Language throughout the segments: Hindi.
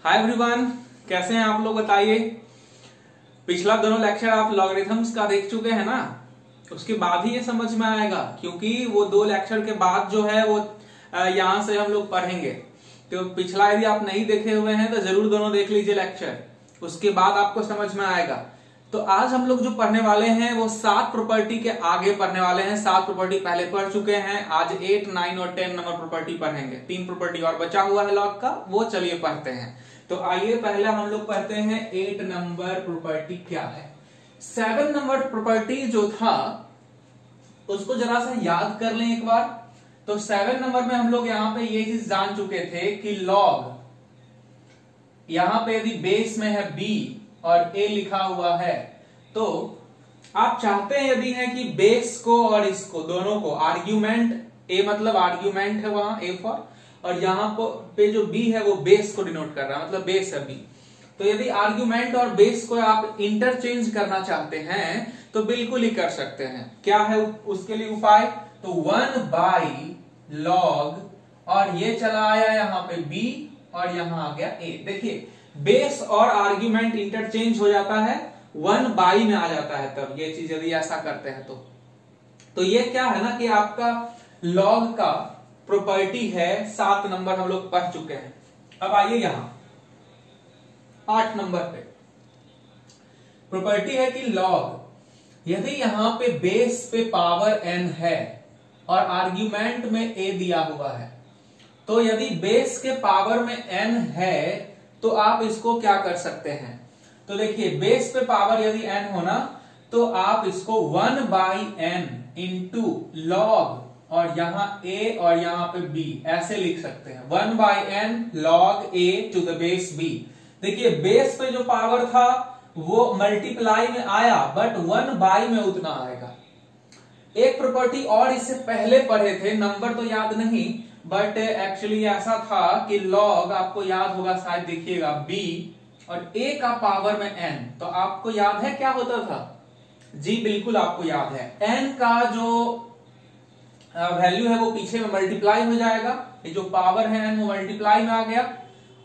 हाय एवरीवन, कैसे हैं आप लोग बताइए। पिछला दोनों लेक्चर आप लॉगरिथम्स का देख चुके हैं ना, उसके बाद ही ये समझ में आएगा, क्योंकि वो दो लेक्चर के बाद जो है वो यहां से हम लोग पढ़ेंगे। तो पिछला यदि आप नहीं देखे हुए हैं तो जरूर दोनों देख लीजिए लेक्चर, उसके बाद आपको समझ में आएगा। तो आज हम लोग जो पढ़ने वाले हैं वो 7 प्रॉपर्टी के आगे पढ़ने वाले हैं। 7 प्रॉपर्टी पहले पढ़ चुके हैं, आज 8, 9 और 10 नंबर प्रॉपर्टी पढ़ेंगे। 3 प्रॉपर्टी और बचा हुआ है लॉग का, वो चलिए पढ़ते हैं। तो आइए पहले हम लोग पढ़ते हैं 8 नंबर प्रॉपर्टी क्या है। 7 नंबर प्रॉपर्टी जो था उसको जरा सा याद कर लें एक बार। तो 7 नंबर में हम लोग यहां पे ये चीज जान चुके थे कि लॉग यहां पे यदि बेस में है b और a लिखा हुआ है, तो आप चाहते हैं यदि है कि बेस को और इसको दोनों को आर्ग्यूमेंट a मतलब आर्ग्यूमेंट है वहां a फॉर, और यहां पे जो b है वो बेस को डिनोट कर रहा है, मतलब बेस है b। तो यदि आर्ग्यूमेंट और बेस को आप इंटरचेंज करना चाहते हैं तो बिल्कुल ही कर सकते हैं। क्या है उसके लिए उपाय? तो 1/log और ये चला आया यहां पे b और यहां आ गया a। देखिए बेस और आर्ग्यूमेंट इंटरचेंज हो जाता है, 1/, में आ जाता है तब ये चीज यदि ऐसा करते हैं तो ये क्या है ना कि आपका लॉग का प्रॉपर्टी है। 7 नंबर हम लोग पढ़ चुके हैं। अब आइए यहां 8 नंबर पे प्रॉपर्टी है कि लॉग यदि यहां पे बेस पे पावर n है और आर्ग्यूमेंट में a दिया हुआ है, तो यदि बेस के पावर में n है तो आप इसको क्या कर सकते हैं? तो देखिए बेस पे पावर यदि n होना तो आप इसको 1/n इंटू लॉग और यहां a और यहां पे b ऐसे लिख सकते हैं। 1/n log a to the base b। देखिए बेस पे जो पावर था वो मल्टीप्लाई में आया, बट 1/, में उतना आएगा। एक प्रॉपर्टी और इससे पहले पढ़े थे, नंबर तो याद नहीं, बट एक्चुअली ऐसा था कि लॉग आपको याद होगा शायद, देखिएगा b और a का पावर में n। तो आपको याद है क्या होता था? जी बिल्कुल आपको याद है, n का जो वैल्यू है वो पीछे में मल्टीप्लाई हो जाएगा, ये जो पावर है n वो मल्टीप्लाई में आ गया,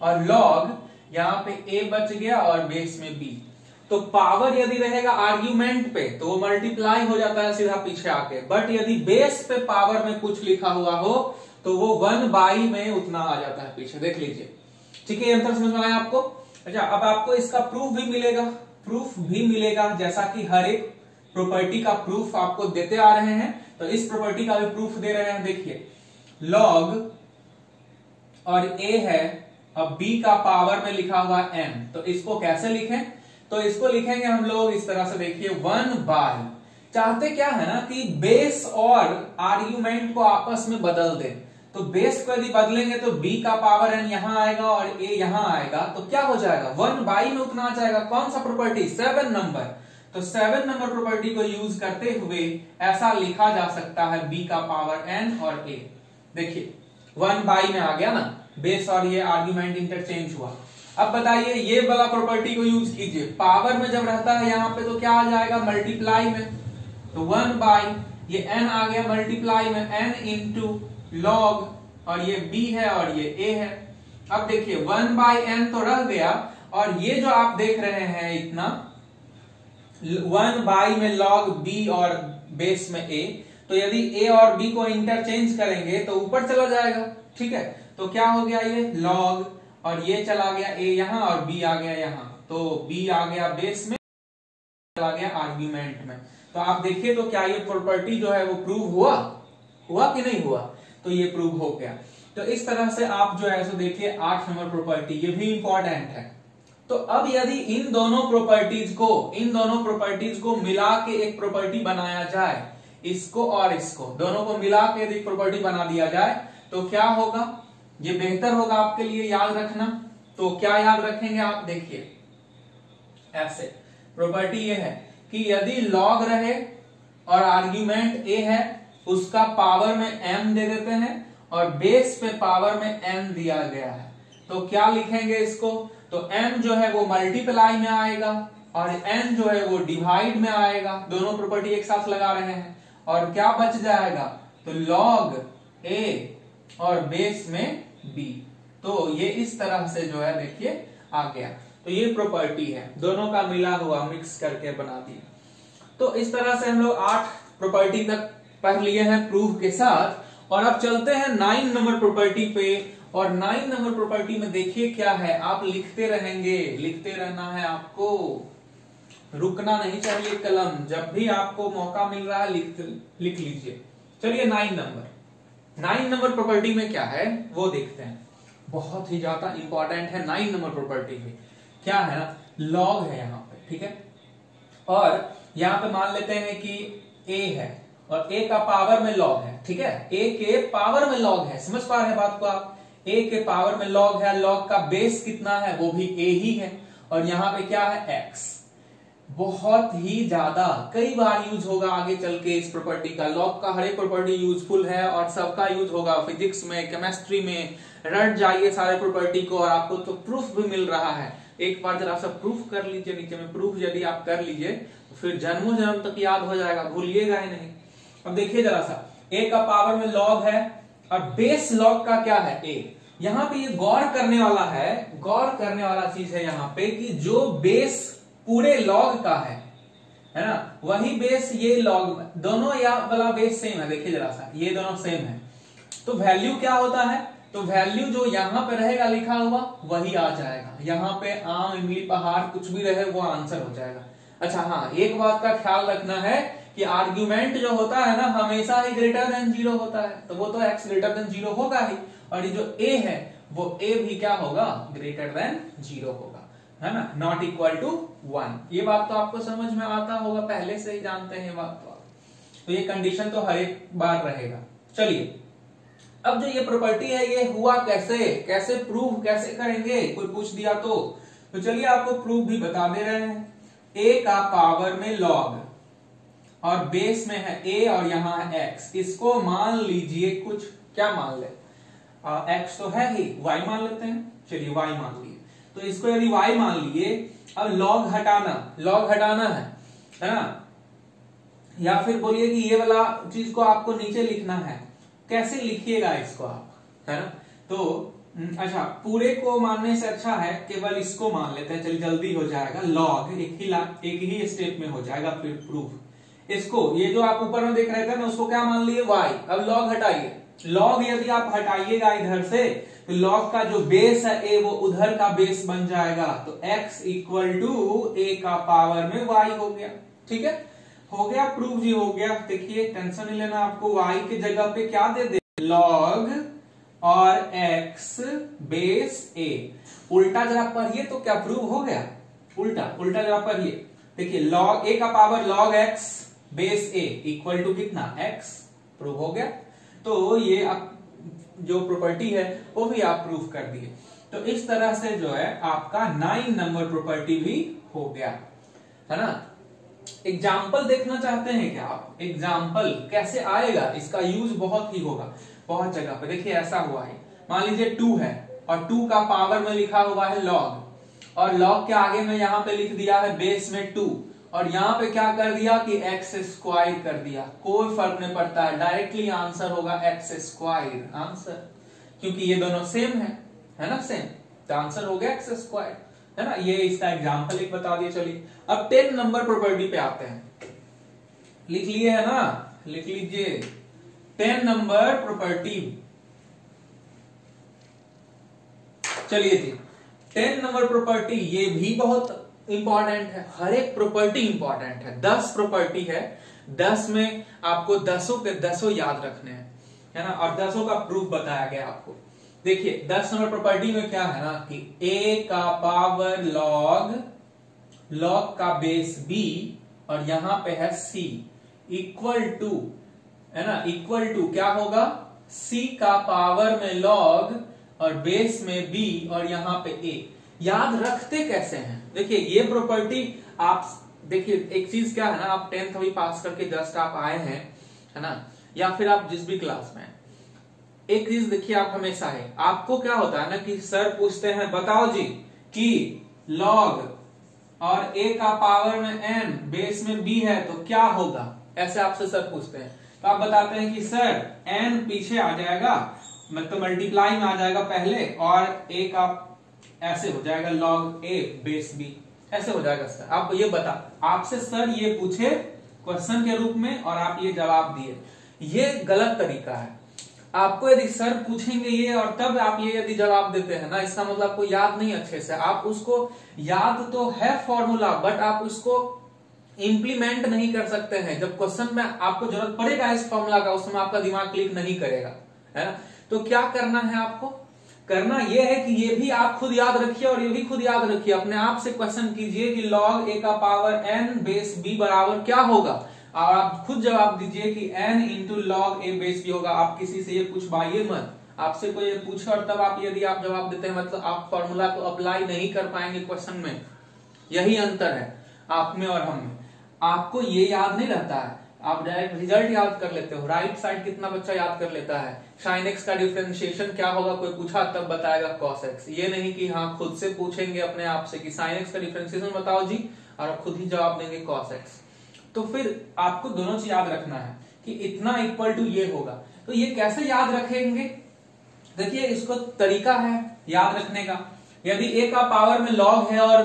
और लॉग यहां पे a बच गया और बेस में b। तो पावर यदि रहेगा आर्ग्यूमेंट पे तो वो मल्टीप्लाई हो जाता है सीधा पीछे आके, बट यदि बेस पे पावर में कुछ लिखा हुआ हो तो वो 1/, में उतना आ जाता है पीछे। देख लीजिए, ठीक है, ये अंतर समझ में आया आपको? अच्छा, अब आपको इसका प्रूफ भी मिलेगा, जैसा कि हर एक प्रॉपर्टी का प्रूफ आपको देते आ रहे हैं, तो इस प्रॉपर्टी का भी प्रूफ दे रहे हैं। देखिए लॉग और a है, अब b का पावर में लिखा हुआ n, तो इसको कैसे लिखें? तो इसको लिखेंगे हम लोग इस तरह से, देखिए 1/। चाहते क्या है ना कि बेस और आर्ग्यूमेंट को आपस में बदल दें। तो बेस को यदि बदलेंगे तो b का पावर n यहां आएगा और a यहां आएगा, तो क्या हो जाएगा? 1/, में उतना आ जाएगा। कौन सा प्रॉपर्टी? 7 नंबर। तो 7 नंबर प्रॉपर्टी को यूज करते हुए ऐसा लिखा जा सकता है b का पावर n और a। देखिए 1/, में आ गया ना, बेस और ये आर्ग्यूमेंट इंटरचेंज हुआ। अब बताइए ये वाला प्रॉपर्टी को यूज कीजिए, पावर में जब रहता है यहां पे तो क्या आ जाएगा? मल्टीप्लाई में। तो 1/, ये n आ गया मल्टीप्लाई में, n इंटू लॉग और ये b है और ये a है। अब देखिए 1/n तो रह गया, और ये जो आप देख रहे हैं इतना 1/, में log b और बेस में a, तो यदि a और b को इंटरचेंज करेंगे तो ऊपर चला जाएगा। ठीक है, तो क्या हो गया? ये log और ये चला गया a यहां और b आ गया यहां, तो b आ गया बेस में, चला गया आर्ग्यूमेंट में। तो आप देखिए तो क्या ये प्रॉपर्टी जो है वो प्रूव हुआ कि नहीं हुआ? तो ये प्रूव हो गया। तो इस तरह से आप जो है सो देखिए 8 नंबर प्रॉपर्टी, ये भी इंपॉर्टेंट है। तो अब यदि इन दोनों प्रॉपर्टीज को मिला के एक प्रॉपर्टी बनाया जाए, इसको और इसको दोनों को मिला के यदि प्रॉपर्टी बना दिया जाए तो क्या होगा? ये बेहतर होगा आपके लिए याद रखना। तो क्या याद रखेंगे आप? देखिए ऐसे प्रॉपर्टी ये है कि यदि लॉग रहे और आर्ग्यूमेंट a है, उसका पावर में m दे देते हैं और बेस पे पावर में n दिया गया है, तो क्या लिखेंगे इसको? तो m जो है वो मल्टीप्लाई में आएगा और n जो है वो डिवाइड में आएगा। दोनों प्रॉपर्टी एक साथ लगा रहे हैं, और क्या बच जाएगा? तो log a और बेस में b। तो ये इस तरह से जो है देखिए आ गया। तो ये प्रॉपर्टी है, दोनों का मिला हुआ मिक्स करके बना दिया। तो इस तरह से हम लोग 8 प्रॉपर्टी तक पढ़ लिए हैं प्रूफ के साथ। और अब चलते हैं 9 नंबर प्रॉपर्टी पे। और 9 नंबर प्रॉपर्टी में देखिए क्या है, आप लिखते रहेंगे, लिखते रहना है आपको, रुकना नहीं चाहिए कलम, जब भी आपको मौका मिल रहा है लिख लीजिए। चलिए 9 नंबर प्रॉपर्टी में क्या है वो देखते हैं। बहुत ही ज्यादा इंपॉर्टेंट है 9 नंबर प्रॉपर्टी में। क्या है ना, लॉग है यहाँ पे, ठीक है। और यहाँ पे मान लेते हैं कि a है और a का पावर में log है, ठीक है। a के पावर में log है, समझ पा रहे हैं बात को आप। a के पावर में log है, log का बेस कितना है वो भी a ही है। और यहाँ पे क्या है x। बहुत ही ज्यादा कई बार यूज होगा आगे चल के इस प्रॉपर्टी का। लॉग का हर एक प्रॉपर्टी यूजफुल है और सबका यूज होगा फिजिक्स में, केमिस्ट्री में। रट जाइए सारे प्रॉपर्टी को और आपको तो प्रूफ भी मिल रहा है। एक बार जरा सा प्रूफ कर लीजिए, नीचे में प्रूफ यदि आप कर लीजिए तो फिर जन्मों जन्म तक याद हो जाएगा, भूलिएगा ही नहीं। अब देखिए जरा सा, a का पावर में log है और बेस log का क्या है a। यहाँ पे ये गौर करने वाला है, गौर करने वाला चीज है यहाँ पे कि जो बेस पूरे log का है ना, वही बेस ये log, दोनों या वाला बेस सेम है। देखिए जरा सा, ये दोनों सेम है तो वैल्यू क्या होता है, तो वैल्यू जो यहाँ पे रहेगा लिखा हुआ वही आ जाएगा। यहाँ पे आम, इमली, पहाड़ कुछ भी रहे वो आंसर हो जाएगा। अच्छा हाँ, एक बात का ख्याल रखना है कि आर्ग्यूमेंट जो होता है ना हमेशा ही ग्रेटर देन 0 होता है, तो वो तो x ग्रेटर देन 0 होगा ही। और ये जो a है वो a भी क्या होगा, ग्रेटर देन 0 होगा, है ना, नॉट इक्वल टू 1। ये बात तो आपको समझ में आता होगा, पहले से ही जानते हैं ये बात तो आप। तो ये कंडीशन तो हर एक बार रहेगा। चलिए अब जो ये प्रॉपर्टी है ये हुआ कैसे, कैसे प्रूव कैसे करेंगे, कोई पूछ दिया तो चलिए आपको प्रूफ भी बता दे रहे हैं। a का पावर में log और बेस में है a और यहां है x। इसको मान लीजिए कुछ, क्या मान ले, x तो है ही, y मान लेते हैं। चलिए y मान लिए, तो इसको यदि y मान लिए, अब log हटाना है ना, या फिर बोलिए कि ये वाला चीज को आपको नीचे लिखना है। कैसे लिखिएगा इसको आप, है ना। तो अच्छा, पूरे को मानने से अच्छा है केवल इसको मान लेते हैं, चलिए जल्दी हो जाएगा। log एक ही स्टेप में हो जाएगा फिर प्रूफ। इसको ये जो आप ऊपर में देख रहे थे ना उसको क्या मान लिए y। अब log हटाइए, log यदि आप हटाइएगा इधर से तो log का जो बेस है a वो उधर का बेस बन जाएगा। तो x इक्वल टू a का पावर में y हो गया, ठीक है, हो गया प्रूफ जी, हो गया। देखिए टेंशन नहीं लेना आपको, y की जगह पे क्या दे दे, log और x बेस a। उल्टा जरा पढ़िए तो क्या प्रूव हो गया, उल्टा जरा पढ़िए। देखिए log a का power log x base a equal to कितना, x, प्रूव हो गया। तो ये आप जो प्रॉपर्टी है वो भी आप प्रूफ कर दिए। तो इस तरह से जो है आपका 9 नंबर प्रॉपर्टी भी हो गया, है ना। एग्जाम्पल देखना चाहते हैं क्या आप, एग्जाम्पल कैसे आएगा, इसका यूज बहुत ही होगा बहुत जगह पे। देखिए ऐसा हुआ है, मान लीजिए 2 है और 2 का पावर में लिखा हुआ है log, और log के आगे में यहाँ पे लिख दिया है बेस में 2, और यहाँ पे क्या कर दिया कि x स्क्वायर कर दिया। कोई फर्क नहीं पड़ता है, डायरेक्टली आंसर होगा x स्क्वायर आंसर, क्योंकि ये दोनों सेम है ना, सेम, तो आंसर हो गया x स्क्वायर, है ना। ये इसका एग्जाम्पल एक बता दिए। चलिए अब 10 नंबर प्रॉपर्टी पे आते हैं, लिख लिए है ना, लिख लीजिए 10 नंबर प्रॉपर्टी। चलिए जी 10 नंबर प्रॉपर्टी ये भी बहुत इंपॉर्टेंट है, हर एक प्रॉपर्टी इंपॉर्टेंट है। 10 प्रॉपर्टी है, 10 में आपको 10 के 10 याद रखने हैं, है ना, और 10 का प्रूफ बताया गया आपको। देखिए 10 नंबर प्रॉपर्टी में क्या है ना कि a का पावर log का बेस b और यहां पे है c इक्वल टू, है ना, इक्वल टू क्या होगा, c का पावर में log और बेस में b और यहां पे a। याद रखते कैसे हैं, देखिए ये प्रॉपर्टी आप देखिए, एक चीज क्या है ना, आप 10th अभी पास करके जस्ट आप आए हैं, है ना, या फिर आप जिस भी क्लास में, एक चीज देखिए आप हमेशा है, आपको क्या होता है ना कि सर पूछते हैं बताओ जी कि log और a का पावर में n बेस में b है तो क्या होगा, ऐसे आपसे सर पूछते हैं, तो आप बताते हैं कि सर n पीछे आ जाएगा, मतलब मल्टीप्लाई में आ जाएगा पहले, और a का ऐसे हो जाएगा log a बेस b, ऐसे हो जाएगा सर। आप ये बता, आपसे सर ये पूछे क्वेश्चन के रूप में और आप ये जवाब दिए, ये गलत तरीका है। आपको यदि सर पूछेंगे ये और तब आप ये यदि जवाब देते हैं ना, इसका मतलब आपको याद नहीं अच्छे से, आप उसको याद तो है फॉर्मूला बट आप उसको इंप्लीमेंट नहीं कर सकते हैं। जब क्वेश्चन में आपको जरूरत पड़ेगा इस फॉर्मूला का, उस समय आपका दिमाग क्लिक नहीं करेगा, है ना। तो क्या करना है आपको, करना यह है कि ये भी आप खुद याद रखिए और ये भी खुद याद रखिए, अपने आप से क्वेश्चन कीजिए कि log a का पावर n बेस b बराबर क्या होगा, और आप खुद जवाब दीजिए कि n into log a base b होगा। आप किसी से ये पूछवाइए मत, आपसे कोई ये पूछे और तब आप यदि आप जवाब देते हैं मतलब आप फॉर्मूला को अप्लाई नहीं कर पाएंगे क्वेश्चन में। यही अंतर है आप में और हम में। आपको ये याद नहीं रहता है, आप डायरेक्ट रिजल्ट याद कर लेते हो। राइट साइड कितना बच्चा याद कर लेता है, sin x का डिफरेंशिएशन क्या होगा, कोई पूछा तब बताएगा cos x। ये नहीं कि हाँ खुद से पूछेंगे अपने आप से कि sin x का डिफरेंशिएशन बताओ जी, और आप खुद ही जवाब देंगे cos x। तो फिर आपको दोनों चीज याद रखना है कि इतना इक्वल टू ये होगा। तो ये कैसे याद रखेंगे, देखिए इसको तरीका है याद रखने का। यदि a का पावर में log है और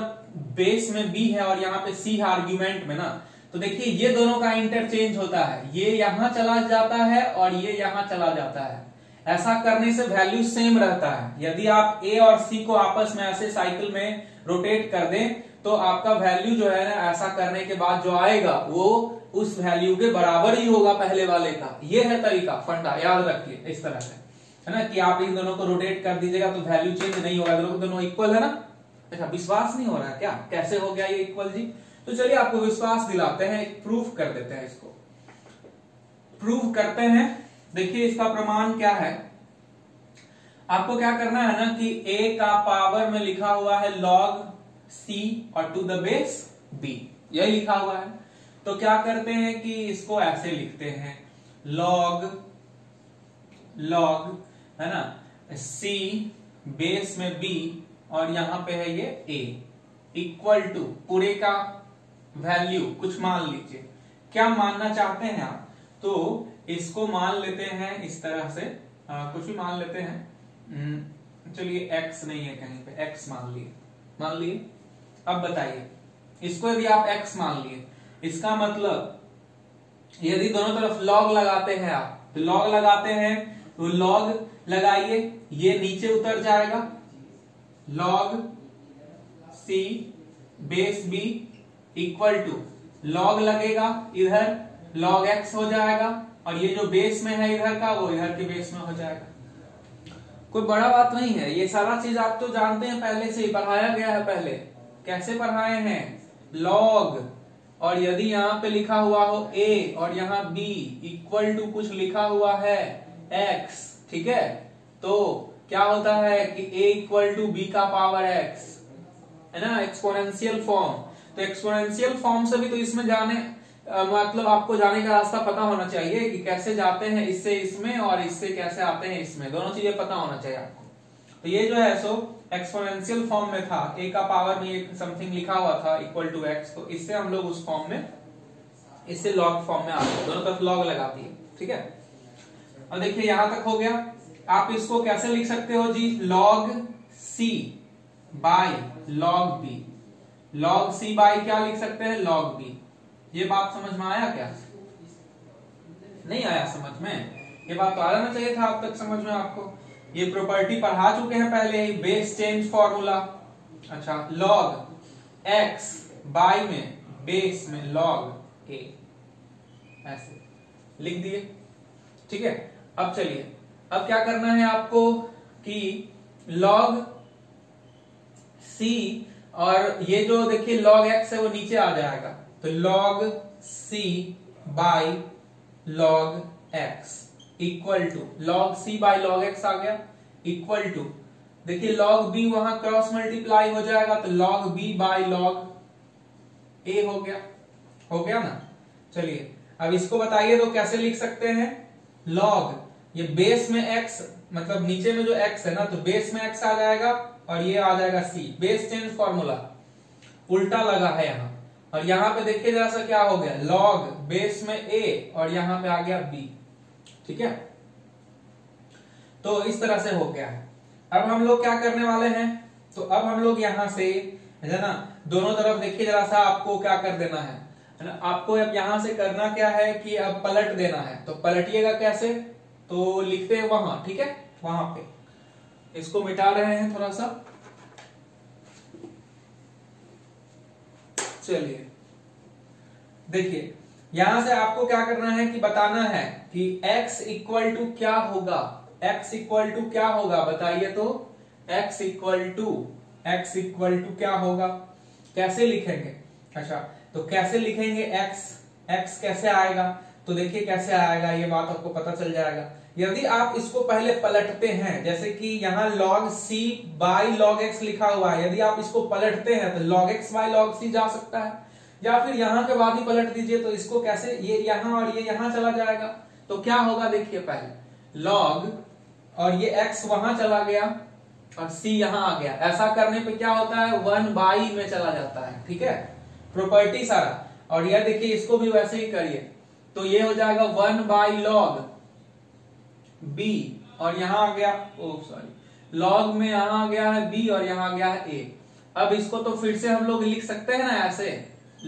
बेस में b है और यहाँ पे c है आर्ग्यूमेंट में ना, तो देखिए ये दोनों का इंटरचेंज होता है, ये यहां चला जाता है और ये यहां चला जाता है। ऐसा करने से वैल्यू सेम रहता है। यदि आप a और c को आपस में ऐसे साइकिल में रोटेट कर दें तो आपका वैल्यू जो है ना ऐसा करने के बाद जो आएगा वो उस वैल्यू के बराबर ही होगा पहले वाले का। ये है तरीका, फंडा, याद रखिए इस तरह से, है ना, कि आप इन दोनों को रोटेट कर दीजिएगा तो वैल्यू चेंज नहीं होगा, दोनों इक्वल है ना। अच्छा, विश्वास नहीं हो रहा है क्या, कैसे हो गया ये इक्वल जी? तो चलिए आपको विश्वास दिलाते हैं, एक प्रूफ कर देते हैं, इसको प्रूफ करते हैं। देखिए इसका प्रमाण क्या है, आपको क्या करना है ना कि a का पावर में लिखा हुआ है log c और टू द बेस b, यही लिखा हुआ है। तो क्या करते हैं कि इसको ऐसे लिखते हैं log है ना c बेस में b और यहां पे है ये a इक्वल टू पूरे का वैल्यू कुछ मान लीजिए, क्या मानना चाहते हैं आप, तो इसको मान लेते हैं इस तरह से, कुछ भी मान लेते हैं, चलिए x नहीं है कहीं पे, x मान लिए। अब बताइए इसको यदि आप x मान लिए, इसका मतलब यदि दोनों तरफ log लगाते हैं आप, तो log लगाते हैं तो log लगाइए, ये नीचे उतर जाएगा log c base b equal to log लगेगा इधर log x हो जाएगा, और ये जो बेस में है इधर का वो इधर के बेस में हो जाएगा। कोई बड़ा बात नहीं है, ये सारा चीज आप तो जानते हैं, पहले से ही पढ़ाया गया है। पहले कैसे पढ़ाए हैं, log और यदि यहाँ पे लिखा हुआ हो a और यहाँ b इक्वल टू कुछ लिखा हुआ है x, ठीक है, तो क्या होता है कि a इक्वल टू b का पावर x, है ना, एक्सपोनेंशियल फॉर्म। तो एक्सपोनेंशियल फॉर्म से भी तो इसमें जाने मतलब आपको जाने का रास्ता पता होना चाहिए कि कैसे जाते हैं इससे इसमें और इससे कैसे आते हैं इसमें, दोनों चीजें पता होना चाहिए आपको। तो ये जो है सो एक्सपोनेंशियल फॉर्म में था, a का पावर में एक समथिंग लिखा हुआ था इक्वल टू x, तो इससे हम लोग उस फॉर्म में, इससे log फॉर्म में आते हैं, दोनों तरफ log लगाती है, ठीक है। और देखिए यहां तक हो गया। आप इसको कैसे लिख सकते हो जी, log c by log b, log c by क्या लिख सकते हैं, log b। ये बात समझ में आया क्या, नहीं आया समझ में? ये बात तो आ जाना चाहिए था अब तक समझ में आपको। ये प्रॉपर्टी पढ़ा चुके हैं पहले ही, बेस चेंज फॉर्मूला। अच्छा, log x बाई में बेस में log a, ऐसे लिख दिए, ठीक है। अब चलिए, अब क्या करना है आपको कि log c और ये जो देखिए log x है वो नीचे आ जाएगा, तो log c by log x equal to log c by log x आ गया, इक्वल टू देखिए log b वहां क्रॉस मल्टीप्लाई हो जाएगा तो log b by log a हो गया ना। चलिए अब इसको बताइए तो कैसे लिख सकते हैं, log ये बेस में x मतलब नीचे में जो x है ना, तो बेस में x आ जाएगा और ये आ जाएगा c, बेस चेंज फॉर्मूला उल्टा लगा है यहाँ। और यहाँ पे देखिए जरा सा क्या हो गया, log बेस में a और यहाँ पे आ गया b, ठीक है। तो इस तरह से हो गया है। अब हम लोग क्या करने वाले हैं, तो अब हम लोग यहां से है ना दोनों तरफ देखिए जरा सा, आपको क्या कर देना है ना, आपको अब यहां से करना क्या है कि अब पलट देना है। तो पलटिएगा कैसे, तो लिखते हैं वहां, ठीक है, वहां पे इसको मिटा रहे हैं थोड़ा सा। चलिए देखिए, यहां से आपको क्या करना है कि बताना है कि x इक्वल टू क्या होगा, x इक्वल टू क्या होगा बताइए। तो x इक्वल टू क्या होगा, कैसे लिखेंगे। अच्छा, तो कैसे लिखेंगे x कैसे आएगा, तो देखिए कैसे आएगा, ये बात आपको पता चल जाएगा। यदि आप इसको पहले पलटते हैं, जैसे कि यहाँ log c by log x लिखा हुआ है, यदि आप इसको पलटते हैं तो log x by log c जा सकता है, या फिर यहां के बाद ही पलट दीजिए। तो इसको कैसे, ये यहां और ये यहां चला जाएगा, तो क्या होगा देखिए, पहले log और ये x वहां चला गया और c यहां आ गया। ऐसा करने पे क्या होता है, 1 बाई में चला जाता है, ठीक है, प्रॉपर्टी सारा। और यह देखिए इसको भी वैसे ही करिए, तो ये हो जाएगा 1 बाई log b, और यहां आ गया, ओ सॉरी, log में यहां आ गया है b और यहां आ गया है a। अब इसको तो फिर से हम लोग लिख सकते हैं ना ऐसे,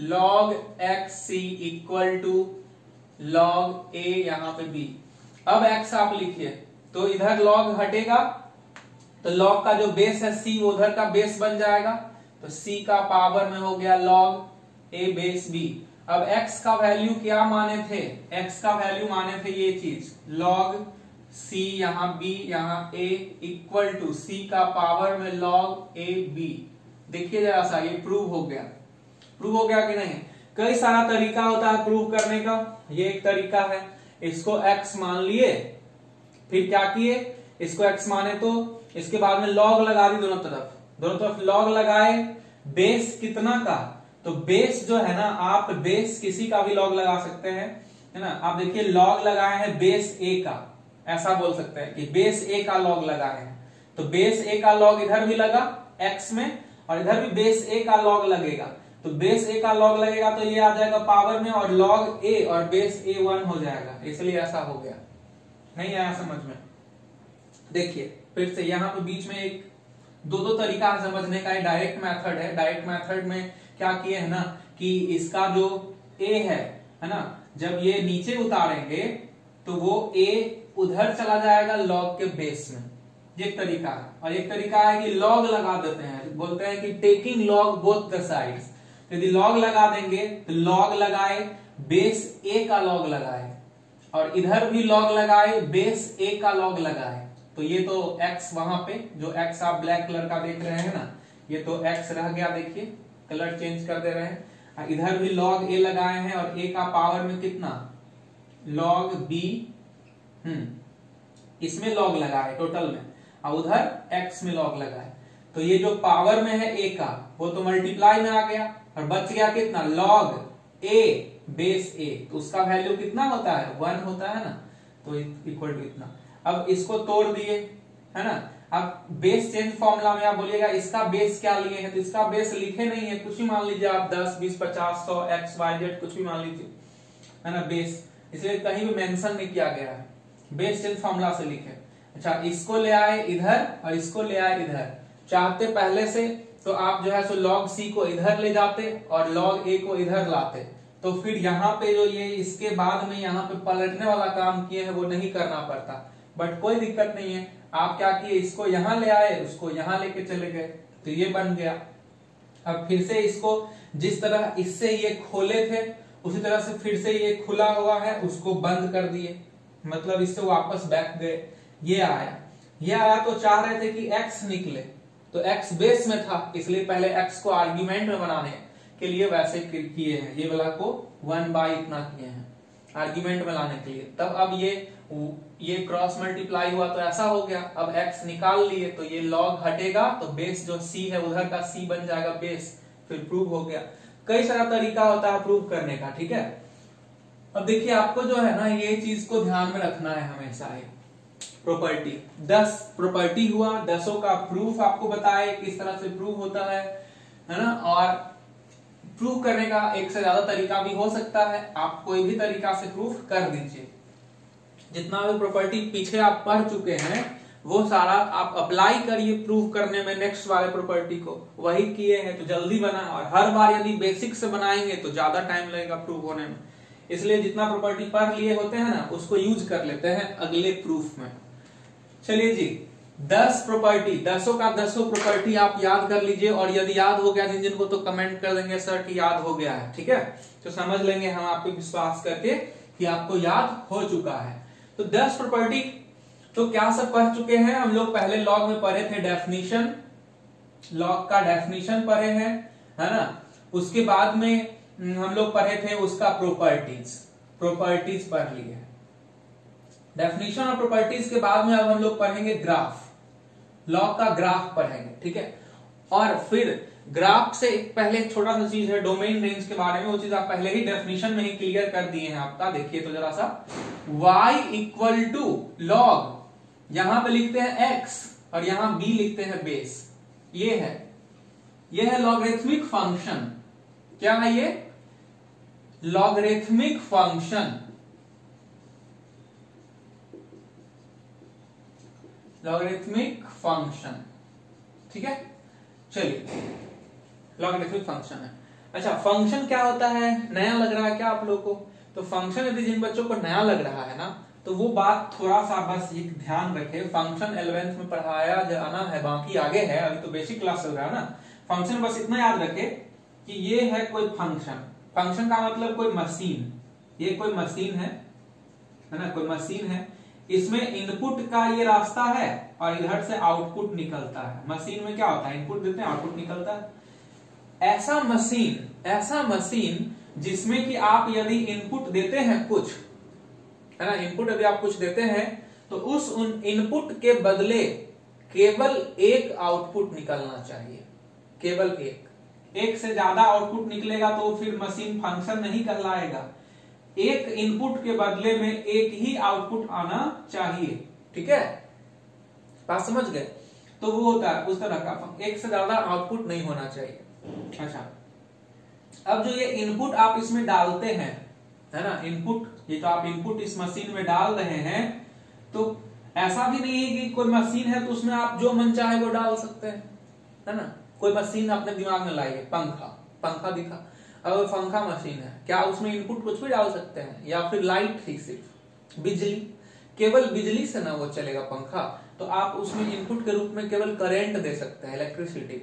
log xc equal to log a यहां पे b। अब x आप लिखिए, तो इधर log हटेगा, तो log का जो बेस है c वो उधर का बेस बन जाएगा, तो c का पावर में हो गया log a बेस b। अब x का वैल्यू क्या माने थे, x का वैल्यू माने थे ये चीज, log c यहां b यहां a इक्वल टू c का पावर में log a b। देखिए जरा सा, ये प्रूव हो गया, प्रूव हो गया कि नहीं। कई सारा तरीका होता है प्रूव करने का, ये एक तरीका है। इसको x मान लिए, फिर क्या किए, इसको x माने तो इसके बाद में log लगा दी दोनों तरफ log लगाए। बेस कितना का, तो बेस जो है ना, आप बेस किसी का भी log लगा सकते हैं, है ना। आप देखिए log लगाए हैं बेस a का, ऐसा बोल सकते हैं कि बेस a का log लगाए हैं, तो बेस a का log इधर भी लगा x में, और इधर भी बेस a का log लगेगा, तो बेस a का log लगेगा तो ये आ जाएगा पावर में, और log a और बेस a 1 हो जाएगा, इसलिए ऐसा हो गया। नहीं आया समझ में, देखिए फिर से यहाँ पे बीच में एक दो तरीका है समझने का। डायरेक्ट मेथड है, डायरेक्ट मेथड में क्या किए है ना कि इसका जो a है ना, जब ये नीचे उतारेंगे तो वो a उधर चला जाएगा log के बेस में, ये एक तरीका है। और एक तरीका है कि log लगा देते हैं, बोलते हैं कि taking log both the sides. यदि log लगा देंगे तो log लगाए बेस a का log लगाए, और इधर भी log लगाए बेस a का log लगाए, तो ये तो x वहां पे जो x आप ब्लैक कलर का देख रहे हैं ना, ये तो x रह गया, देखिए कलर चेंज कर दे रहे हैं। इधर भी log a लगाए हैं, और a का पावर में कितना log b, इसमें log लगाए टोटल में, और उधर x में log लगाए, तो ये जो पावर में है a का वो तो मल्टीप्लाई में आ गया, और बच गया कितना log a बेस a, तो उसका वैल्यू कितना होता है 1 होता है ना, तो इक्वल टू इतना। अब इसको तोड़ दिए, है ना। अब बेस चेंज फॉर्मूला में आप बोलिएगा इसका बेस क्या लिए हैं, तो इसका बेस लिखे नहीं है, कुछ भी मान लीजिए आप 10, 20, 50, 100 x y z कुछ भी मान लीजिए, है ना, बेस, इसलिए कहीं भी मेंशन नहीं किया गया है, बेस चेंज फॉर्मूला से लिखे। अच्छा, इसको ले आए इधर और इसको ले आए इधर, चाहते पहले से तो आप जो है सो log c को इधर ले जाते और log a को इधर लाते, तो फिर यहाँ पे जो ये इसके बाद में यहाँ पे पलटने वाला काम किए हैं वो नहीं करना पड़ता। बट कोई दिक्कत नहीं है, आप क्या किए, इसको यहां ले आए, उसको यहां लेके चले गए, तो ये बन गया। अब फिर से इसको जिस तरह इससे ये खोले थे उसी तरह से फिर से ये खुला हुआ है, उसको बंद कर दिए, मतलब इससे वापस बैक गए, ये आया तो चाह रहे थे कि x निकले, तो x बेस में था, इसलिए पहले x को आर्ग्यूमेंट में बनाने के लिए वैसे किए हैं, ये वाला को 1 बाई इतना किए हैं आर्ग्यूमेंट में लाने के लिए। तब अब ये क्रॉस मल्टीप्लाई हुआ तो ऐसा हो गया। अब x निकाल लिए तो ये log हटेगा, तो बेस जो c है उधर का c बन जाएगा बेस, फिर प्रूव हो गया। कई सारा तरीका होता है प्रूव करने का, ठीक है। अब देखिए आपको जो है ना ये चीज को ध्यान में रखना है हमेशा, है प्रॉपर्टी 10 प्रॉपर्टी हुआ, 10 का प्रूफ आपको बताए किस तरह से प्रूव होता है ना। और प्रूव करने का एक से ज्यादा तरीका भी हो सकता है, आप कोई भी तरीका से प्रूफ कर दीजिए। जितना भी प्रॉपर्टी पीछे आप पढ़ चुके हैं वो सारा आप अप्लाई करिए प्रूव करने में नेक्स्ट वाले प्रॉपर्टी को, वही किए हैं तो जल्दी बना। और हर बार यदि बेसिक से बनाएंगे तो ज्यादा टाइम लगेगा प्रूव होने में, इसलिए जितना प्रॉपर्टी पढ़ लिए होते हैं ना उसको यूज कर लेते हैं अगले प्रूफ में। चलिए जी, 10 प्रॉपर्टी, 10 का 10 प्रॉपर्टी आप याद कर लीजिए, और यदि याद हो गया जिन जिन को तो कमेंट कर देंगे सर कि याद हो गया है, ठीक है, तो समझ लेंगे हम आप पे विश्वास करके कि आपको याद हो चुका है। तो 10 प्रॉपर्टी तो क्या सब पढ़ चुके हैं हम लोग। पहले लॉग में पढ़े थे डेफिनेशन, लॉग का डेफिनेशन पढ़े हैं, है ना। उसके बाद में हम लोग पढ़े थे उसका प्रॉपर्टीज, प्रॉपर्टीज पढ़ लिए। डेफिनेशन और प्रॉपर्टीज के बाद में अब हम लोग पढ़ेंगे ग्राफ, लॉग का ग्राफ पढ़ेंगे, ठीक है। और फिर ग्राफ से पहले एक छोटा सा चीज है डोमेन रेंज के बारे में, वो चीज आप पहले ही डेफिनेशन में ही क्लियर कर दिए हैं आपका। देखिए तो जरा सा, y इक्वल टू लॉग, यहां पे लिखते हैं x और यहां b लिखते हैं बेस, ये है लॉगरिथमिक फंक्शन। क्या है ये? लॉगरिथमिक फंक्शन, लॉगरिथमिक फंक्शन, ठीक है। चलिए, लॉगरिथमिक फंक्शन है। अच्छा, फंक्शन क्या होता है, नया लग रहा है क्या आप लोग को? तो फंक्शन यदि जिन बच्चों को नया लग रहा है ना, तो वो बात थोड़ा सा बस एक ध्यान रखे। फंक्शन 11th में पढ़ाया जाना है, बाकी आगे है, अभी तो बेसिक क्लास चल रहा है ना। फंक्शन बस इतना याद रखे कि ये है कोई फंक्शन, फंक्शन का मतलब कोई मशीन, ये कोई मशीन है ना, कोई मशीन है, इसमें इनपुट का ये रास्ता है और इधर से आउटपुट निकलता है। मशीन में क्या होता है, इनपुट देते हैं आउटपुट निकलता है। ऐसा मशीन जिसमें कि आप यदि इनपुट देते हैं कुछ, है ना, इनपुट यदि आप कुछ देते हैं तो उस इनपुट के बदले केवल एक आउटपुट निकलना चाहिए, केवल एक से ज्यादा आउटपुट निकलेगा तो फिर मशीन फंक्शन नहीं कहलाएगा। एक इनपुट के बदले में एक ही आउटपुट आना चाहिए, ठीक है, बात समझ गए। तो वो होता है उस तरह का, एक से ज्यादा आउटपुट नहीं होना चाहिए। अच्छा, अब जो ये इनपुट आप इसमें डालते हैं, है ना, इनपुट, ये जो आप इनपुट इस मशीन में डाल रहे हैं, तो ऐसा भी नहीं है कि कोई मशीन है तो उसमें आप जो मन चाहे वो डाल सकते हैं, है ना। कोई मशीन अपने दिमाग में लाइए, पंखा दिखा, अब पंखा मशीन है, क्या उसमें इनपुट कुछ भी डाल सकते हैं? या फिर लाइट थी, सिर्फ बिजली, केवल बिजली से ना वो चलेगा पंखा, तो आप उसमें इनपुट के रूप में केवल करंट दे सकते हैं, इलेक्ट्रिसिटी,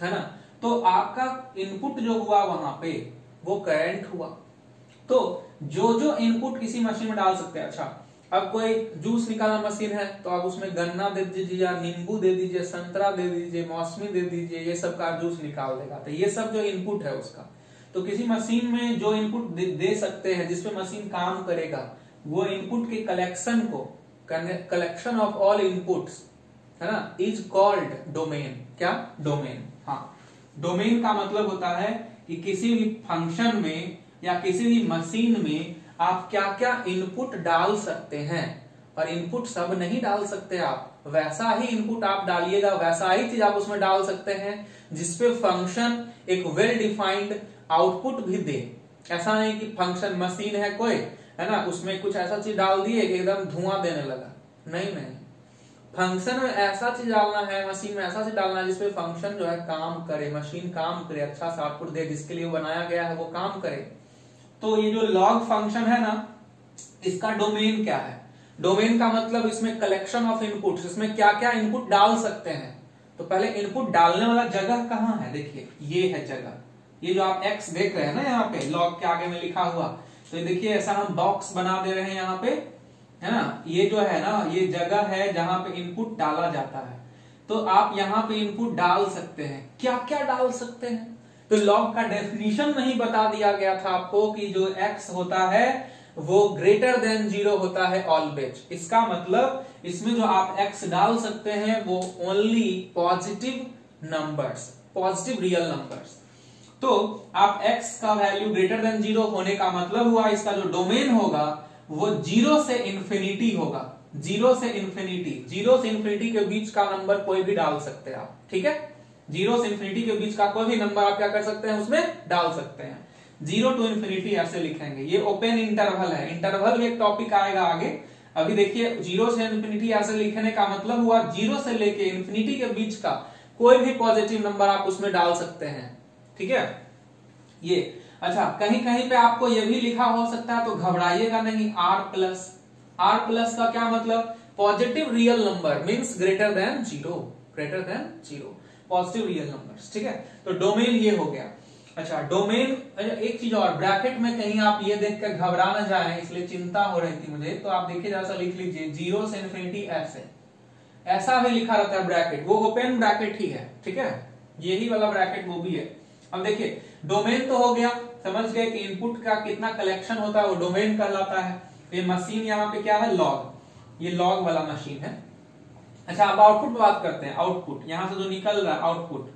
है ना। तो आपका इनपुट जो हुआ वहां पे वो करंट हुआ। तो जो इनपुट किसी मशीन में डाल सकते हैं। अच्छा, अब कोई जूस निकालना मशीन है तो आप उसमें गन्ना दे दीजिए या नींबू दे दीजिए, संतरा दे दीजिए, मौसमी दे दीजिए, ये सब का जूस निकाल देगा। तो ये सब जो इनपुट है उसका, तो किसी मशीन में जो इनपुट दे सकते हैं जिसपे मशीन काम करेगा, वो इनपुट के कलेक्शन को, कलेक्शन ऑफ ऑल इनपुट्स, है ना, इज कॉल्ड डोमेन। क्या? डोमेन। हाँ, डोमेन का मतलब होता है कि किसी भी फंक्शन में या किसी भी मशीन में आप क्या क्या इनपुट डाल सकते हैं। और इनपुट सब नहीं डाल सकते आप, वैसा ही इनपुट आप डालिएगा, वैसा ही चीज आप उसमें डाल सकते हैं जिसपे फंक्शन एक वेल डिफाइंड आउटपुट भी दे। ऐसा नहीं कि फंक्शन मशीन है कोई, है ना, उसमें कुछ ऐसा चीज डाल दिए कि एकदम धुआं देने लगा, नहीं, फंक्शन में ऐसा चीज डालना है, मशीन में ऐसा चीज डालना है जिसपे फंक्शन जो है काम करे, मशीन काम करे, अच्छा सा आउटपुट दे, जिसके लिए बनाया गया है वो काम करे। तो ये जो लॉग फंक्शन है ना, इसका डोमेन क्या है? डोमेन का मतलब इसमें कलेक्शन ऑफ इनपुट्स, इसमें क्या क्या इनपुट डाल सकते हैं। तो पहले इनपुट डालने वाला जगह कहाँ है, देखिए ये है जगह, ये जो आप x देख रहे हैं ना यहाँ पे लॉग के आगे में लिखा हुआ, तो ये देखिए ऐसा हम बॉक्स बना दे रहे हैं यहाँ पे, है ना, ये जो है ना, ये जगह है जहां पे इनपुट डाला जाता है। तो आप यहाँ पे इनपुट डाल सकते हैं, क्या क्या डाल सकते हैं। तो लॉग का डेफिनेशन में ही बता दिया गया था आपको कि जो x होता है वो ग्रेटर देन 0 होता है ऑलवेज। इसका मतलब इसमें जो आप x डाल सकते हैं वो only positive numbers, positive real numbers. तो आप x का वैल्यू ग्रेटर देन 0 होने का मतलब हुआ इसका जो डोमेन होगा वो 0 से इंफिनिटी होगा, 0 से इंफिनिटी के बीच का नंबर कोई भी डाल सकते हैं आप, ठीक है। 0 से इंफिनिटी के बीच का कोई भी नंबर आप क्या कर सकते हैं, उसमें डाल सकते हैं। 0 to इंफिनिटी ऐसे लिखेंगे, ये ओपन इंटरवल है, इंटरवल एक टॉपिक आएगा आगे, अभी देखिए 0 से इन्फिनिटी ऐसे लिखने का मतलब हुआ 0 से लेके इन्फिनिटी के बीच का कोई भी पॉजिटिव नंबर आप उसमें डाल सकते हैं, ठीक है ये। अच्छा, कहीं कहीं पे आपको ये भी लिखा हो सकता है, तो घबराइएगा नहीं। आर प्लस का क्या मतलब? Positive real number means greater than zero, positive real numbers, ठीक है। तो डोमेन ये हो गया। अच्छा डोमेन, एक चीज और, ब्रैकेट में कहीं आप ये देख कर घबरा ना जाएं, इसलिए चिंता हो रही थी मुझे, तो आप देखिए जैसा लिख लीजिए 0 से इन्फिनिटी ऐसे, ऐसा भी लिखा रहता है ब्रैकेट, वो ओपन ब्रैकेट ही है, ठीक है, यही वाला ब्रैकेट वो भी है। अब देखिए डोमेन तो हो गया, समझ गए कि इनपुट का कितना कलेक्शन होता है वो डोमेन कहलाता है। ये मशीन यहाँ पे क्या है? लॉग, ये लॉग वाला मशीन है। अच्छा अब आउटपुट बात करते हैं। आउटपुट यहां से जो निकल रहा है आउटपुट,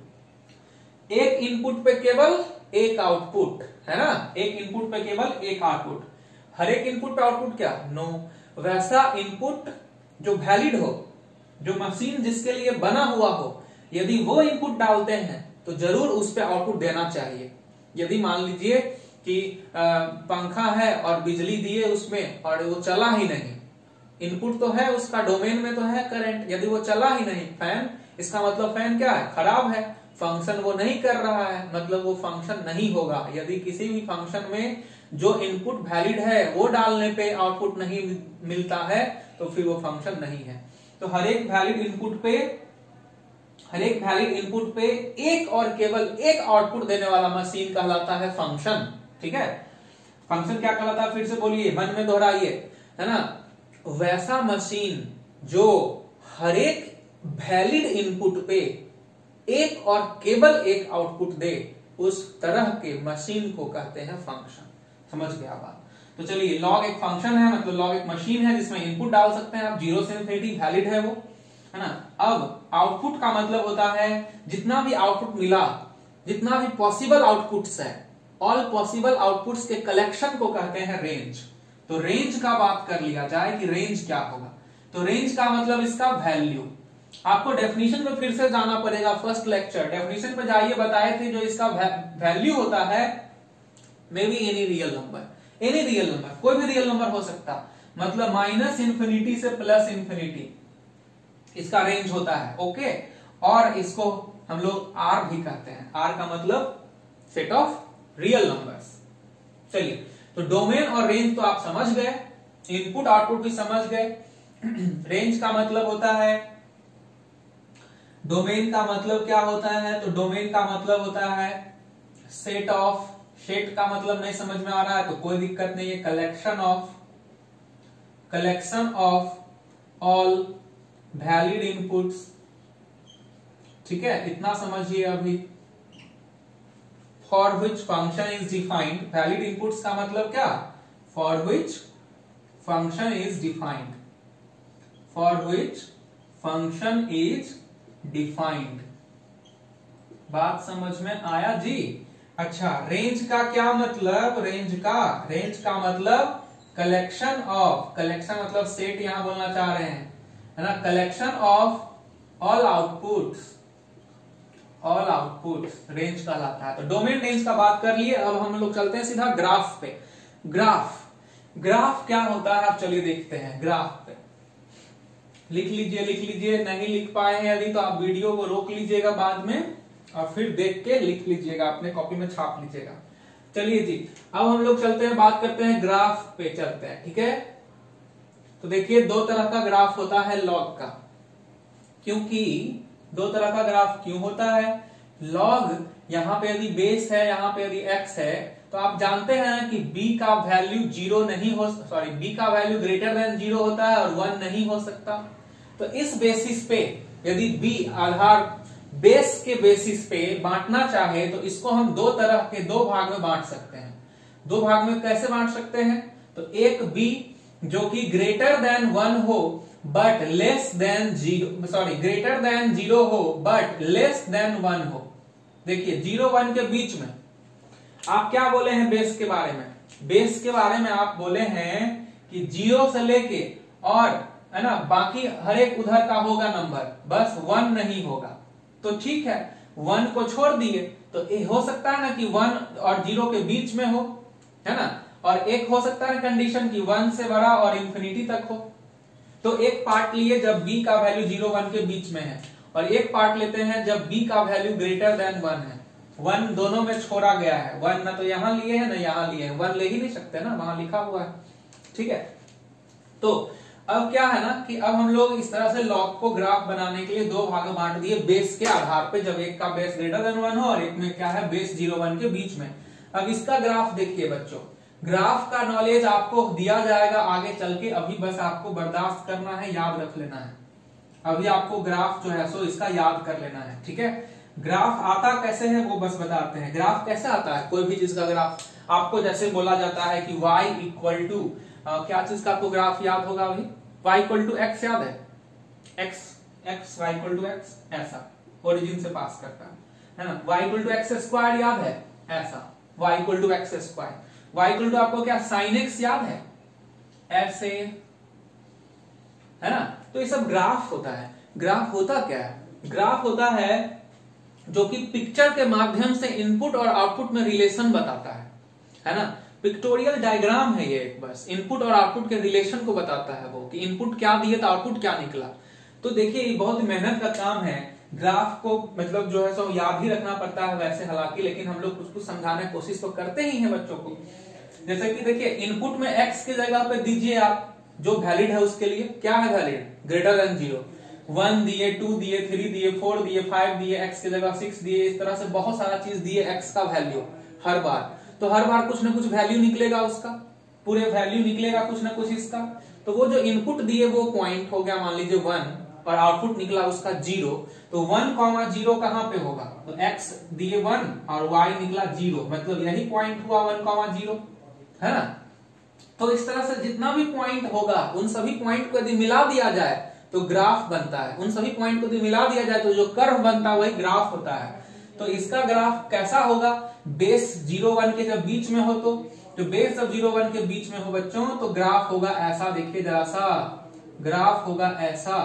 एक इनपुट पे केवल एक आउटपुट है ना, एक इनपुट पे केवल एक आउटपुट। हर एक इनपुट पे आउटपुट क्या? नो। वैसा इनपुट जो वैलिड हो, जो मशीन जिसके लिए बना हुआ हो, यदि वो इनपुट डालते हैं तो जरूर उस पे आउटपुट देना चाहिए। यदि मान लीजिए कि पंखा है और बिजली दिए उसमें और वो चला ही नहीं, इनपुट तो है उसका, डोमेन में तो है करंट, यदि वो चला ही नहीं, फैन, इसका मतलब फैन क्या है? खराब है, फंक्शन वो नहीं कर रहा है, मतलब वो फंक्शन नहीं होगा। यदि किसी भी फंक्शन में जो इनपुट वैलिड है वो डालने पे आउटपुट नहीं मिलता है तो फिर वो फंक्शन नहीं है। तो हर एक वैलिड इनपुट पे एक और केवल एक आउटपुट देने वाला मशीन कहलाता है फंक्शन, ठीक है। फंक्शन क्या कहलाता है? फिर से बोलिए, मन में दोहराइए, है ना। वैसा मशीन जो हर एक वैलिड इनपुट पे एक और केवल एक आउटपुट दे, उस तरह के मशीन को कहते हैं फंक्शन। समझ गया बात? तो चलिए, लॉग एक फंक्शन है, मतलब लॉग एक मशीन है जिसमें इनपुट डाल सकते हैं आप, 0 से इन्फिनिटी वैलिड है वो, है ना। अब आउटपुट का मतलब होता है जितना भी आउटपुट मिला, जितना भी पॉसिबल आउटपुट्स है, ऑल पॉसिबल आउटपुट्स के कलेक्शन को कहते हैं रेंज। तो रेंज का बात कर लिया जाए कि रेंज क्या होगा, तो रेंज का मतलब इसका वैल्यू। आपको डेफिनेशन में फिर से जाना पड़ेगा, फर्स्ट लेक्चर डेफिनेशन पे जाइए, बताए थे जो इसका वैल्यू होता है may be any real number, कोई भी रियल नंबर हो सकता, मतलब माइनस इन्फिनिटी से प्लस इन्फिनिटी इसका रेंज होता है, ओके। और इसको हम लोग आर भी कहते हैं, आर का मतलब सेट ऑफ रियल नंबर्स। चलिए, तो डोमेन और रेंज तो आप समझ गए, इनपुट आउटपुट भी समझ गए। रेंज का मतलब होता है, डोमेन का मतलब क्या होता है? तो डोमेन का मतलब होता है सेट ऑफ, सेट का मतलब नहीं समझ में आ रहा है तो कोई दिक्कत नहीं है, collection of all valid inputs, ठीक है, इतना समझिए अभी। For which function is defined, valid inputs का मतलब क्या? For which function is defined, for which function is defined. बात समझ में आया जी? अच्छा, रेंज का क्या मतलब? रेंज का मतलब कलेक्शन ऑफ, कलेक्शन मतलब सेट यहां बोलना चाह रहे हैं, है ना, collection of all outputs range कहलाता है। तो डोमेन रेंज का बात कर लिए, अब हम लोग चलते हैं सीधा ग्राफ पे। ग्राफ क्या होता है आप चलिए देखते हैं। ग्राफ पे लिख लीजिए, नहीं लिख पाए हैं यदि तो आप वीडियो को रोक लीजिएगा बाद में और फिर देख के लिख लीजिएगा, अपने कॉपी में छाप लीजिएगा। चलिए जी, अब हम लोग चलते हैं, बात करते हैं ग्राफ पे चलते हैं, ठीक है। तो देखिए, दो तरह का ग्राफ होता है लॉग का। क्योंकि दो तरह का ग्राफ क्यों होता है? लॉग यहां पे यदि बेस है, यहां पे यदि एक्स है, तो आप जानते हैं कि b का वैल्यू जीरो नहीं हो, सॉरी b का वैल्यू ग्रेटर देन 0 होता है और 1 नहीं हो सकता। तो इस बेसिस पे यदि b आधार बेस के बेसिस पे बांटना चाहे तो इसको हम दो तरह के दो भाग में बांट सकते हैं। दो भाग में कैसे बांट सकते हैं? तो एक b जो कि ग्रेटर देन 1 हो but less than 0, sorry greater than 0 हो बट लेस देन 1 हो। देखिए 0 1 के बीच में आप क्या बोले हैं बेस के बारे में? बेस के बारे में आप बोले हैं कि 0 से लेके और, है ना, बाकी हर एक उधर का होगा नंबर, बस 1 नहीं होगा। तो ठीक है, 1 को छोड़ दिए तो हो सकता है ना कि 1 और 0 के बीच में हो, है ना, और एक हो सकता है कंडीशन कि 1 से बड़ा और इंफिनिटी तक हो। तो एक पार्ट लिए जब b का वैल्यू 0 1 के बीच में है, और एक पार्ट लेते हैं जब b का वैल्यू ग्रेटर देन 1 है। 1 दोनों में छोड़ा गया है, 1 ना तो यहां लिए है ना यहां लिए है, 1 ले ही नहीं सकते ना, वहां लिखा हुआ है। ठीक है, तो अब क्या है ना कि अब हम लोग इस तरह से लॉग को ग्राफ बनाने के लिए दो भाग बांट दिए बेस के आधार पे, जब एक का बेस ग्रेटर देन 1 हो और एक में क्या है बेस 0 1 के बीच में। अब इसका ग्राफ देखिए बच्चों, ग्राफ का नॉलेज आपको दिया जाएगा आगे चल के, अभी बस आपको बर्दाश्त करना है, याद रख लेना है। अभी आपको ग्राफ जो है सो इसका याद कर लेना है। ठीक है, ग्राफ आता कैसे है वो बस बताते हैं। ग्राफ कैसे आता है कोई भी चीज का ग्राफ, आपको जैसे बोला जाता है कि y इक्वल टू क्या चीज का आपको ग्राफ याद होगा अभी, y इक्वल टू एक्स याद है, x y equal to x, ऐसा ओरिजिन से पास करता है ना। y equal to x square याद है, ऐसा y equal to x square. y equal to आपको क्या sin x याद है, ऐसे, है ना। तो ये सब ग्राफ होता है। ग्राफ होता क्या है, ग्राफ होता है जो कि पिक्चर के माध्यम से इनपुट और आउटपुट में रिलेशन बताता है ना। पिक्टोरियल डायग्राम है ये, बस इनपुट और आउटपुट के रिलेशन को बताता है वो, कि इनपुट क्या दिए तो आउटपुट क्या निकला। तो देखिए ये बहुत मेहनत का काम है, ग्राफ को मतलब जो है सो याद ही रखना पड़ता है वैसे हालांकि, लेकिन हम लोग कुछ समझाने की कोशिश तो करते ही हैं बच्चों को। जैसे कि देखिए इनपुट में x की जगह पे दीजिए आप जो वैलिड है उसके लिए, क्या है वैलिड, ग्रेटर देन 0, 1 दिए, 2 दिए, 3 दिए, 4 दिए, 5 दिए, x की जगह 6 दिए, इस तरह से बहुत सारा चीज दिए x का वैल्यू हर बार। तो हर बार कुछ ना कुछ वैल्यू निकलेगा उसका, पूरे वैल्यू निकलेगा कुछ ना कुछ इसका। तो वो जो इनपुट दिए वो पॉइंट हो गया मान लीजिए 1 और आउटपुट निकला उसका 0, तो 1,0 कहां पे होगा, तो x दिए 1 और y निकला 0, मतलब यही पॉइंट हुआ 1,0, है ना। तो इस तरह से जितना भी पॉइंट होगा उन सभी पॉइंट को यदि मिला दिया जाए तो ग्राफ बनता है, उन सभी पॉइंट को यदि मिला दिया जाए तो जो कर्व बनता है वही ग्राफ होता है। तो इसका ग्राफ कैसा होगा, बेस 0 1 के जब बीच में हो तो बेस जब 0 1 के बीच में हो बच्चों तो ग्राफ होगा ऐसा, देखिए जरा सा, ग्राफ होगा ऐसा,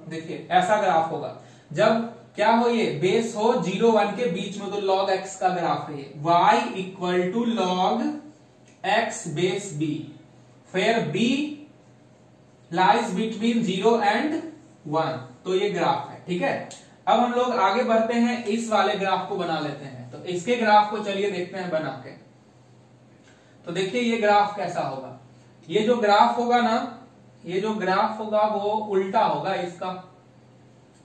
देखिए ऐसा ग्राफ होगा। जब क्या हो ये बेस हो 0 1 के बीच में तो log x का ग्राफ है ये, y equal to log x base b, फिर b लाइज बिटवीन 0 एंड 1, तो ये ग्राफ है। ठीक है, अब हम लोग आगे बढ़ते हैं, इस वाले ग्राफ को बना लेते हैं। तो इसके ग्राफ को चलिए देखते हैं बना के। तो देखिए ये ग्राफ कैसा होगा, ये जो ग्राफ होगा ना, ये जो ग्राफ होगा वो उल्टा होगा इसका।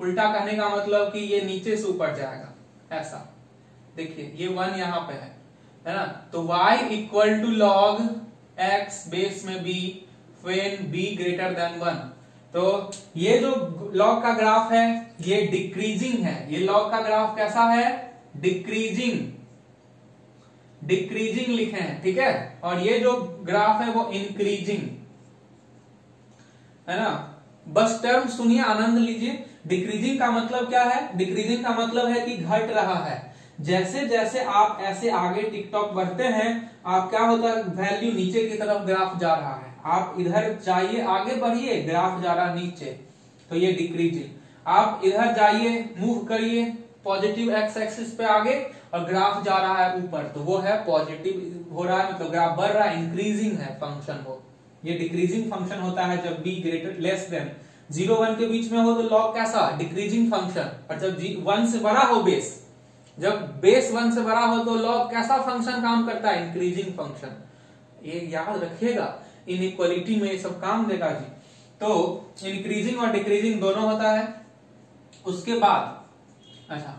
उल्टा कहने का मतलब कि ये नीचे से ऊपर जाएगा ऐसा, देखिए ये 1 यहां पे है ना। तो y equal to log x base में b when b greater than 1। तो ये जो log का ग्राफ है ये डिक्रीजिंग है, ये log का ग्राफ कैसा है, डिक्रीजिंग, डिक्रीजिंग लिखे हैं। ठीक है, और ये जो ग्राफ है वो इंक्रीजिंग है ना। बस टर्म सुनिए, आनंद लीजिए। डिक्रीजिंग का मतलब क्या है, डिक्रीजिंग का मतलब है कि घट रहा है। जैसे जैसे आप ऐसे आगे टिकटॉक बढ़ते हैं, आप क्या होता है, वैल्यू नीचे की तरफ ग्राफ जा रहा है, आप इधर जाइए आगे बढ़िए, ग्राफ जा रहा नीचे, तो ये डिक्रीजिंग। आप इधर जाइए, मूव करिए पॉजिटिव एक्स एक्सिस पे आगे और ग्राफ जा रहा है ऊपर, तो वो है पॉजिटिव हो रहा है, मतलब ग्राफ बढ़ रहा है, इंक्रीजिंग है फंक्शन वो। ये डिक्रीजिंग फंक्शन होता है जब b ग्रेटर लेस देन 0 1 के बीच में हो तो log कैसा, डिक्रीजिंग फंक्शन। और जब 1 से बड़ा हो बेस, जब बेस 1 से बड़ा हो तो log कैसा फंक्शन काम करता है, इंक्रीजिंग फंक्शन। ये याद रखिएगा, इनइक्वालिटी में ये सब काम देगा जी। तो इंक्रीजिंग और डिक्रीजिंग दोनों होता है। उसके बाद अच्छा,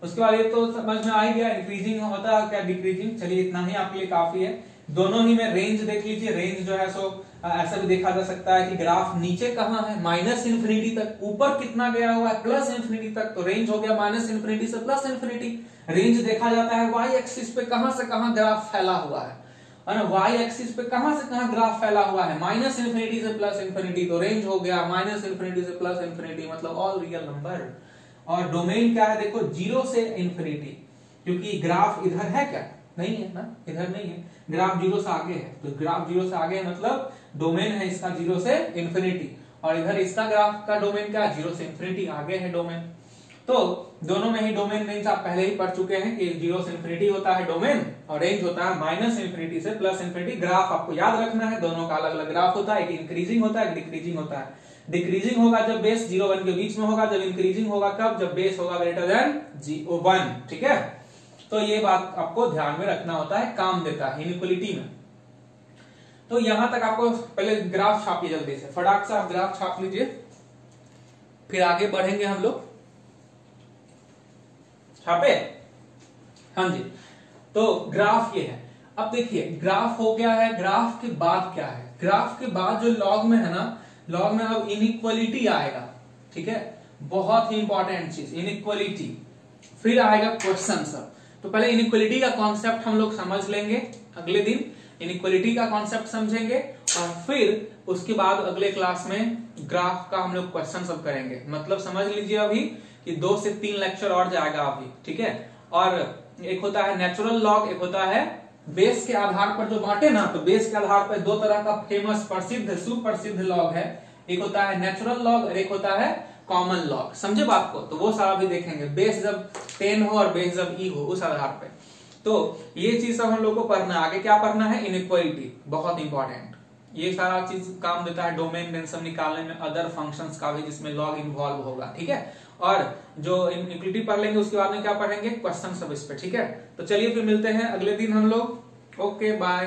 उसके बाद ये तो समझ में आ ही गया इंक्रीजिंग होता है क्या डिक्रीजिंग। चलिए इतना ही आपके लिए काफी है। दोनों ही में रेंज देख लीजिए, रेंज जो है सो ऐसा भी देखा जा सकता है कि ग्राफ नीचे कहां है, माइनस इन्फिनिटी तक, ऊपर कितना गया हुआ है, प्लस इन्फिनिटी तक, तो रेंज हो गया माइनस इन्फिनिटी से प्लस इन्फिनिटी। रेंज देखा जाता है वाई एक्सिस पे कहां से कहां ग्राफ फैला हुआ है ना, वाई एक्सिस पे कहां से कहां ग्राफ फैला हुआ है, माइनस इन्फिनिटी से प्लस इन्फिनिटी, तो रेंज हो गया माइनस इन्फिनिटी से प्लस इन्फिनिटी, मतलब ऑल रियल नंबर। और डोमेन क्या है, देखो 0 से इन्फिनिटी, क्योंकि ग्राफ इधर है क्या, नहीं है ना, इधर नहीं है, ग्राफ 0 से आगे है, तो ग्राफ 0 से आगे है मतलब डोमेन है इसका 0 से इन्फिनिटी, और इधर इसका ग्राफ का डोमेन क्या है, 0 से इन्फिनिटी आगे है डोमेन। तो दोनों में ही डोमेन रेंज आप पहले ही पढ़ चुके हैं कि 0 से इंफिनिटी होता है डोमेन और रेंज होता है माइनस इंफिनिटी से प्लस इंफिनिटी। ग्राफ आपको याद रखना है, दोनों का अलग अलग ग्राफ होता है, एक इंक्रीजिंग होता है, एक डिक्रीजिंग होता है। डिक्रीजिंग होगा जब बेस 0 1 के बीच में होगा, जब इंक्रीजिंग होगा कब, जब बेस होगा ग्रेटर देन 1। ठीक है, तो ये बात आपको ध्यान में रखना होता है, काम देता है इनइक्वालिटी में। तो यहां तक आपको पहले ग्राफ छापिए जल्दी से, फटाक से आप ग्राफ छाप लीजिए, फिर आगे बढ़ेंगे हम लोग। छापे? हाँ जी। तो ग्राफ ये है। अब देखिए ग्राफ हो गया है, ग्राफ के बाद क्या है, ग्राफ के बाद जो लॉग में है ना, लॉग में अब इनइक्वालिटी आएगा। ठीक है, बहुत ही इंपॉर्टेंट चीज इनइक्वालिटी, फिर आएगा क्वेश्चन सब। तो पहले इनइक्वालिटी का कॉन्सेप्ट हम लोग समझ लेंगे, अगले दिन इनइक्वालिटी का कॉन्सेप्ट समझेंगे और फिर उसके बाद अगले क्लास में ग्राफ का हम लोग क्वेश्चन सब करेंगे। मतलब समझ लीजिए अभी कि 2 से 3 लेक्चर और जाएगा अभी। ठीक है, और एक होता है नेचुरल लॉग, एक होता है बेस के आधार पर जो बांटे ना, तो बेस के आधार पर 2 तरह का फेमस प्रसिद्ध सुप्रसिद्ध लॉग है, एक होता है नेचुरल लॉग और एक होता है कॉमन लॉग। समझे बात को? तो वो सारा भी देखेंगे, बेस जब 10 हो और बेस जब ई हो उस आधार पर। तो ये चीज सब हम लोग को पढ़ना है। आगे क्या पढ़ना है? इनइक्वालिटी, बहुत इंपॉर्टेंट। ये सारा चीज काम देता है डोमेन रेंज सब निकालने में, अदर फंक्शंस का भी जिसमें लॉग इन्वॉल्व होगा। ठीक है, और जो इनइक्वालिटी पढ़ लेंगे उसके बाद में क्या पढ़ेंगे? क्वेश्चन सब इस पे। ठीक है, तो चलिए फिर मिलते हैं अगले दिन हम लोग। Okay bye.